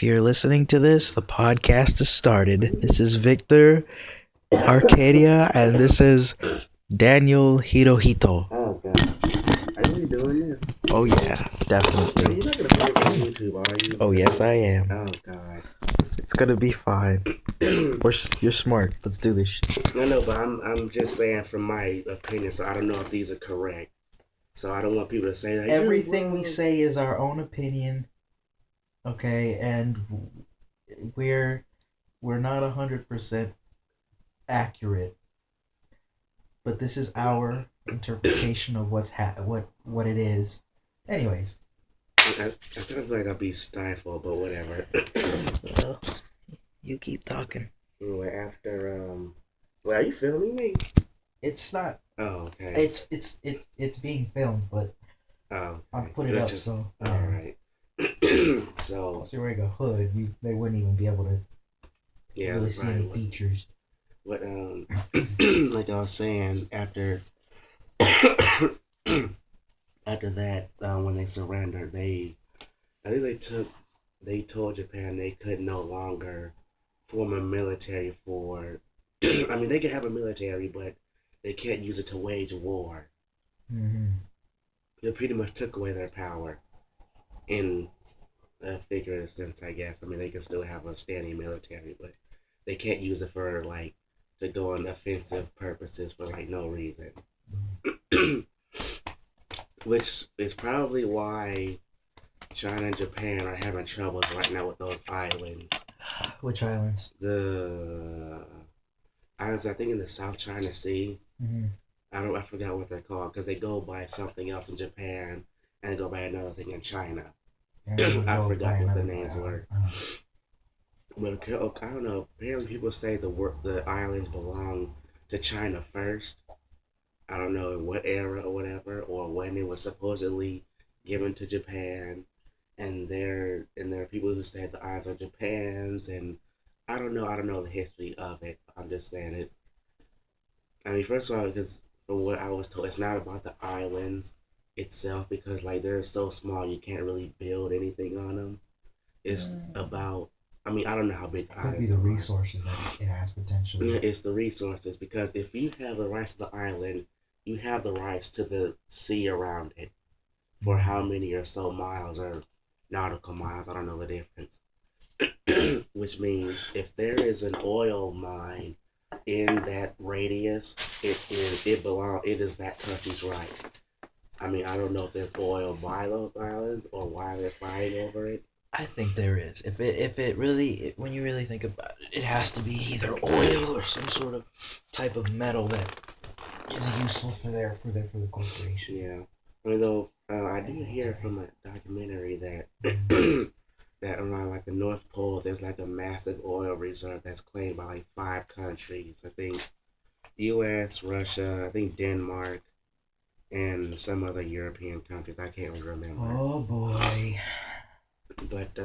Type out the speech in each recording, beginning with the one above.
If you're listening to this, the podcast has started. This is Victor Arcadia, and this is Daniel Hirohito. Oh god. Are you doing this? Oh yeah, definitely. You're not gonna put it on YouTube, are you? Oh yes, I am. Oh god. It's gonna be fine. You're smart. Let's do this shit. No, but I'm just saying from my opinion, so I don't know if these are correct. So I don't want people to say that Everything we say is our own opinion. Okay, and we're not 100% accurate, but this is our interpretation of what it is. Anyways, I feel like I'll be stifled, but whatever. well, you keep talking. Anyway, well, are you filming me? It's not. Oh, okay. It's being filmed, but Oh, I'll put it up. So all right. So see where I go hood, they wouldn't even be able to really see any right. features. But like I was saying, after that, when they surrendered, I think they told Japan they could no longer form a military for. I mean, they can have a military, but they can't use it to wage war. Mm-hmm. It pretty much took away their power in a figurative sense, I guess. I mean, they can still have a standing military, but they can't use it for like to go on offensive purposes for like no reason. Which is probably why China and Japan are having troubles right now with those islands. Which islands? The islands, I think, in the South China Sea. Mm-hmm. I forgot what they're called because they go by something else in Japan and go by another thing in China. I forgot what the names were. But I don't know. Apparently, people say the islands belong to China first. I don't know in what era or whatever, or when it was supposedly given to Japan. And there are people who say the islands are Japan's, and I don't know. I don't know the history of it. I'm just saying it. I mean, first of all, because from what I was told, it's not about the islands itself because like they're so small, you can't really build anything on them. It's about. I mean, I don't know how big the Could be islands the are. resources that it has potentially. Yeah, it's the resources because if you have the rights to the island, you have the rights to the sea around it for how many or so miles or nautical miles. I don't know the difference. Which means if there is an oil mine in that radius, it is that country's right. I mean, I don't know if there's oil by those islands or why they're fighting over it. I think there is. If it really, when you really think about it, it has to be either oil or some sort of type of metal that is useful for the corporation. Yeah, I mean though, I do hear from a documentary that that around like the North Pole, there's like a massive oil reserve that's claimed by like 5 countries. I think U.S., Russia, I think Denmark, and some other European countries. I can't really remember. Oh boy. But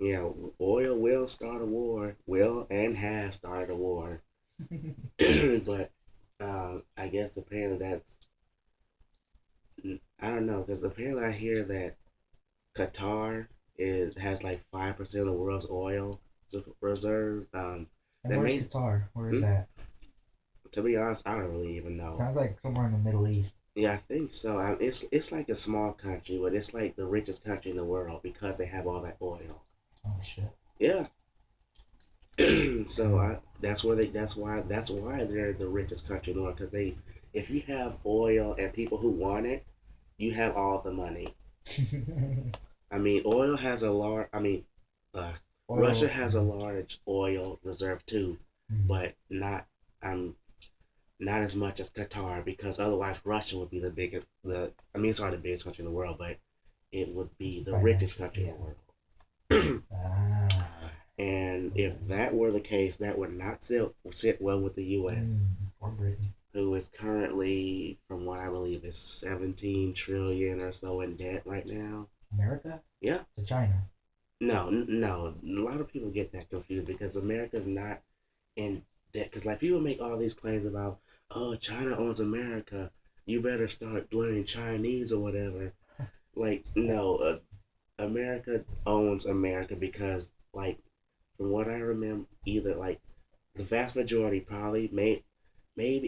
yeah, oil will start a war. Will and has started a war. But I guess apparently that's I don't know because apparently I hear that Qatar has like 5% of the world's oil reserve. And where's Qatar? Where is that? To be honest, I don't really even know. Sounds like somewhere in the Middle East. Yeah, I think so. It's like a small country, but it's like the richest country in the world because they have all that oil. Oh shit. Yeah. So that's why they're the richest country in the world because if you have oil and people who want it, you have all the money. I mean, oil has a large. I mean, Russia has a large oil reserve too, but not as much as Qatar because otherwise Russia would be the biggest. It's not the biggest country in the world, but it would be the richest country in the world. And if that were the case, that would not sit well with the U.S., or Britain, who is currently, from what I believe, is 17 trillion or so in debt right now. America? Yeah. To China? No. A lot of people get that confused because America's not in debt. Because like people make all these claims about, oh, China owns America. You better start learning Chinese or whatever. Like no, America owns America because, like, from what I remember, either like the vast majority probably maybe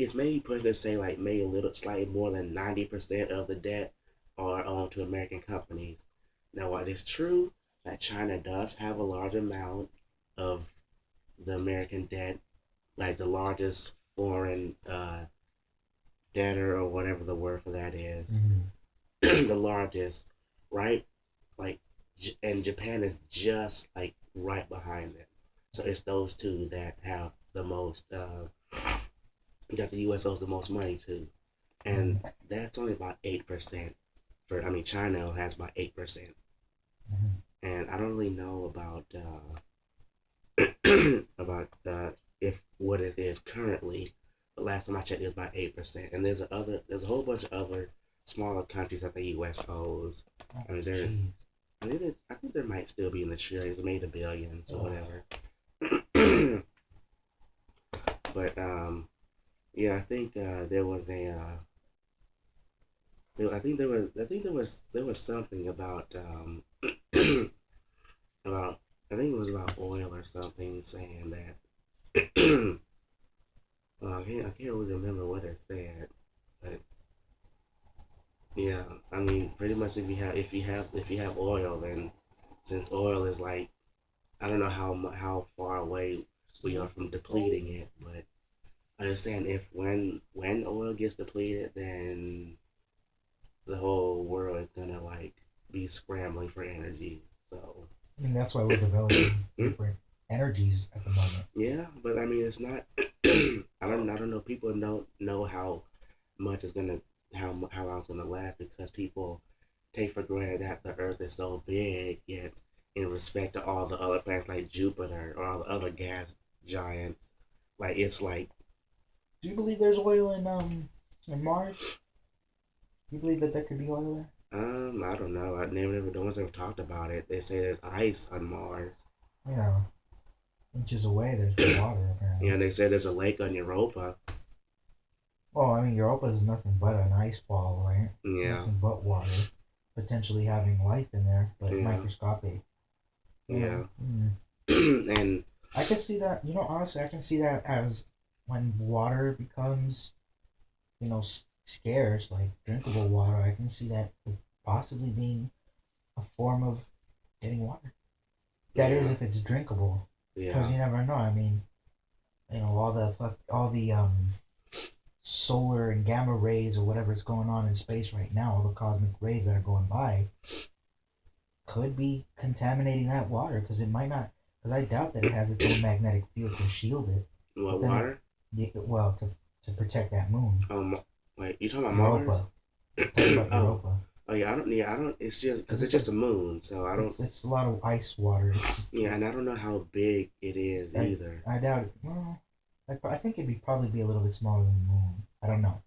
it's maybe pushing to say like maybe a little slightly more than 90% of the debt are owned to American companies. Now, while it is true that China does have a large amount of the American debt, like the largest foreign debtor or whatever the word for that is, the largest, right? Like, and Japan is just like right behind them. So it's those two that have the most. That the U.S. owes the most money to, and that's only about 8%. For I mean, China has about 8%, and I don't really know about about if what it is currently. The last time I checked, it was about 8%, and there's a whole bunch of other smaller countries that the U.S. owes. I mean, they're I think there might still be in the trillions, maybe the billions or whatever. But yeah, I think there was a there was something about about I think it was about oil or something saying that I can't really remember what it said, but yeah, I mean pretty much if you have oil, then since oil is like I don't know how far away we are from depleting it, but I'm just saying if when oil gets depleted, then the whole world is gonna like be scrambling for energy. So I mean, that's why we're developing different energies at the moment. yeah, but I mean it's not. I don't know. People don't know how much is gonna how long it's gonna last because people take for granted that the Earth is so big. Yet in respect to all the other planets like Jupiter or all the other gas giants, like it's like Do you believe there's oil in Mars? Do you believe that there could be oil there? I don't know. No one's ever talked about it. They say there's ice on Mars. You know, inches away there's water apparently. Yeah, and they say there's a lake on Europa. Well, I mean, Europa is nothing but an ice ball, right? Yeah. Nothing but water, potentially having life in there, but Yeah. microscopic. Yeah. And I can see that. You know, honestly, I can see that as when water becomes, scarce, like drinkable water. I can see that possibly being a form of getting water. That is, if it's drinkable, because you never know. I mean, all the solar and gamma rays or whatever is going on in space right now, all the cosmic rays that are going by, could be contaminating that water because it might not. Because I doubt that it has its own magnetic field to shield it. What water? Well, to protect that moon. Wait, you talking about Europa. Mars? Talking about Europa. Oh yeah, I don't. It's just because it's just a moon, so I don't. It's a lot of ice water. Yeah, and I don't know how big it is either. I doubt it. Well, I think it'd probably be a little bit smaller than the moon. I don't know,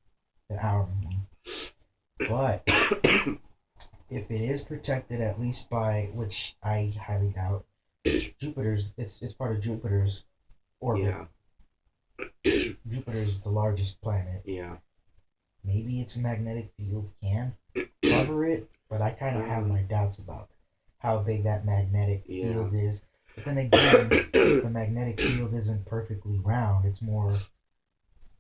than our moon. But if it is protected at least by, which I highly doubt, Jupiter's. It's part of Jupiter's orbit. Yeah. Jupiter's the largest planet. Yeah. Maybe its magnetic field can cover it, but I kind of have my doubts about how big that magnetic field is. But then again, the magnetic field isn't perfectly round. It's more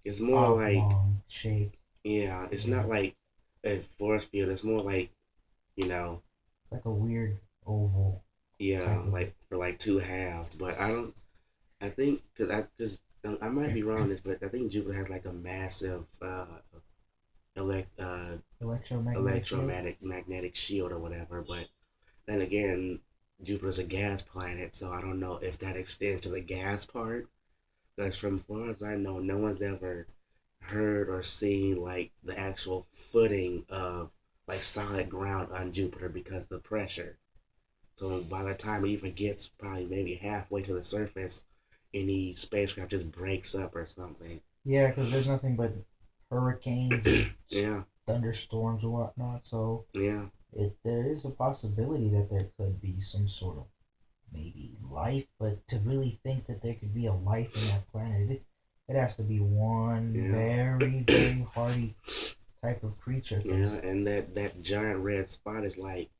oblong shaped. Yeah, it's not like a force field. It's more like, like a weird oval. Yeah, like for like two halves. But I think because I might be wrong on this, but I think Jupiter has like a massive electromagnetic shield or whatever. But then again, Jupiter's a gas planet, so I don't know if that extends to the gas part. Because from far as I know, no one's ever heard or seen like the actual footing of like solid ground on Jupiter because of the pressure. So by the time it even gets probably maybe halfway to the surface, any spacecraft just breaks up or something. Yeah, because there's nothing but hurricanes and thunderstorms and whatnot. So there is a possibility that there could be some sort of maybe life, but to really think that there could be a life in that planet, it has to be one very, very hardy type of creature. Yeah, and that giant red spot is like,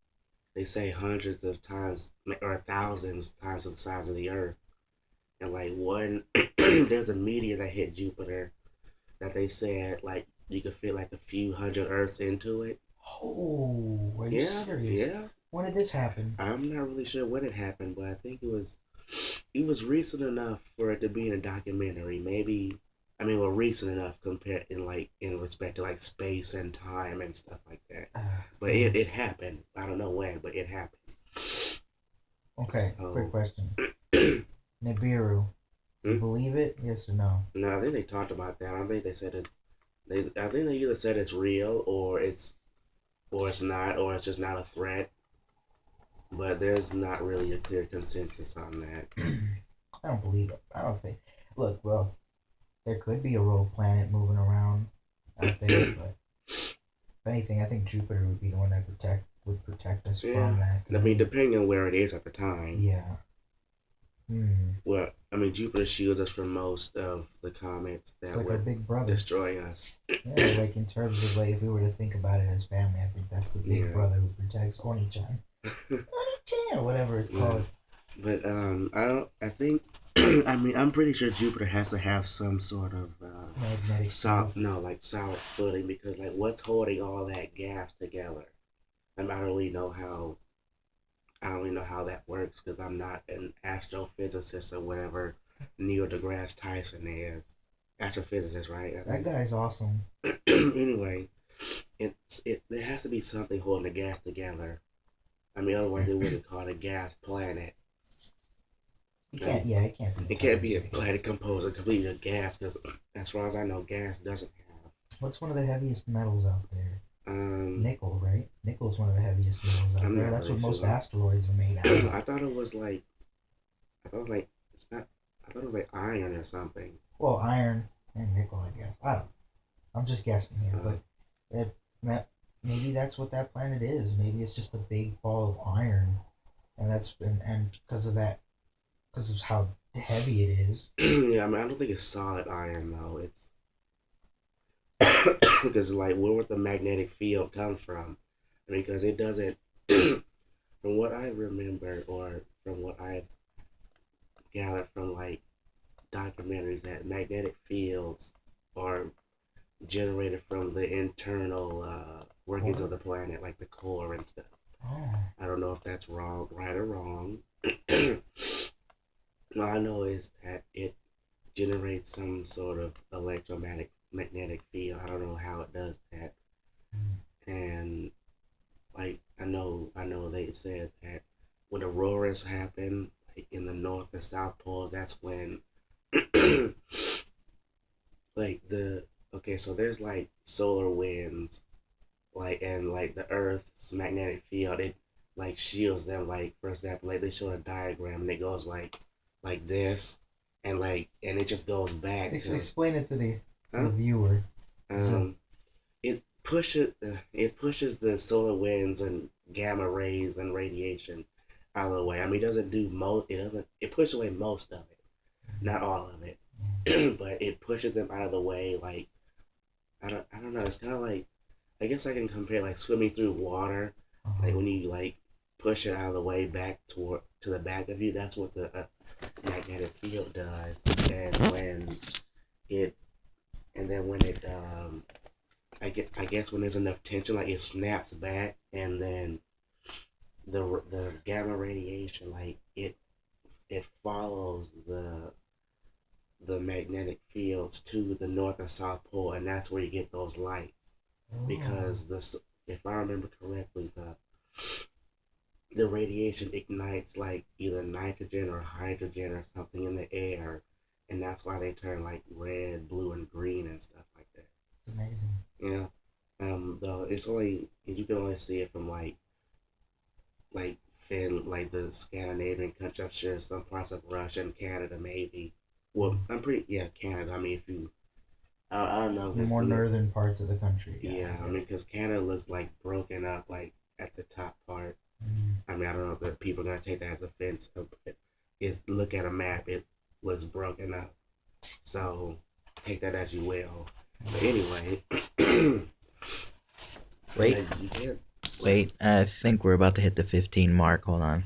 they say hundreds of times or thousands times the size of the Earth. And like one, there's a meteor that hit Jupiter that they said like you could fit like a few hundred Earths into it. Oh, are you serious? Yeah. When did this happen? I'm not really sure when it happened, but I think it was recent enough for it to be in a documentary. Maybe, I mean, well, recent enough compared in respect to like space and time and stuff like that. But it happened. I don't know when, but it happened. Okay, so, quick question. Nibiru, do you believe it? Yes or no? No, I think they talked about that. I don't think they said it's. I think they either said it's real or it's not, or it's just not a threat. But there's not really a clear consensus on that. I don't believe it. I don't think. Look, well, there could be a rogue planet moving around out there, but if anything, I think Jupiter would be the one that would protect us from that. I mean, depending on where it is at the time. Yeah. Well, I mean, Jupiter shields us from most of the comets that like would big brother. Destroy us. Yeah, like in terms of like if we were to think about it as family, I think that's the big brother who protects Oni-chan. Oni-chan, whatever it's called. But I think I mean, I'm pretty sure Jupiter has to have some sort of solid footing, because like what's holding all that gas together? And I don't really know how that works, because I'm not an astrophysicist or whatever Neil deGrasse Tyson is. Astrophysicist, right? That guy's awesome. Anyway, there has to be something holding the gas together. I mean, otherwise they wouldn't call it a gas planet. It can't be. It can't be a planet composed of completely of gas, because as far as I know, gas doesn't have. What's one of the heaviest metals out there? Nickel, right? Nickel's one of the heaviest metals out there. That's what most asteroids are made out of. I thought it was like iron or something. Well, iron and nickel, I guess. I don't know. I'm just guessing here, but maybe that's what that planet is. Maybe it's just a big ball of iron, and because of that, because of how heavy it is. Yeah, I mean, I don't think it's solid iron though. It's because like where would the magnetic field come from? I mean, because it doesn't. From what I remember, or from what I've gathered from like documentaries, that magnetic fields are generated from the internal workings of the planet, like the core and stuff. I don't know if that's right or wrong. All I know is that it generates some sort of magnetic field. I don't know how it does that. And like I know they said that when auroras happen, like in the North and South poles, that's when so there's like solar winds, like, and like the Earth's magnetic field, it like shields them. Like, for example, like they show a diagram and it goes like this, and it just goes back. Explain it to the viewer. It pushes the solar winds and gamma rays and radiation out of the way. I mean, it pushes away most of it, not all of it, but it pushes them out of the way. Like, I don't know. It's kind of like, I guess I can compare like swimming through water. Like when you like push it out of the way back to the back of you. That's what the magnetic field does. And I guess when there's enough tension, like it snaps back, and then the gamma radiation, like it follows the magnetic fields to the North and South Pole, and that's where you get those lights. Because if I remember correctly, the radiation ignites like either nitrogen or hydrogen or something in the air, and that's why they turn like red, blue, and green and stuff like that. It's amazing. Yeah. Though you can only see it from like the Scandinavian countries. I'm sure some parts of Russia and Canada maybe. Well, Canada. I mean, I don't know. The more northern parts of the country. Yeah, I mean, because Canada looks like broken up, like at the top part. I mean, I don't know if people are gonna take that as offense. Look at a map; it looks broken up. So take that as you will. But anyway, wait. Wait, I think we're about to hit the 15 mark. Hold on.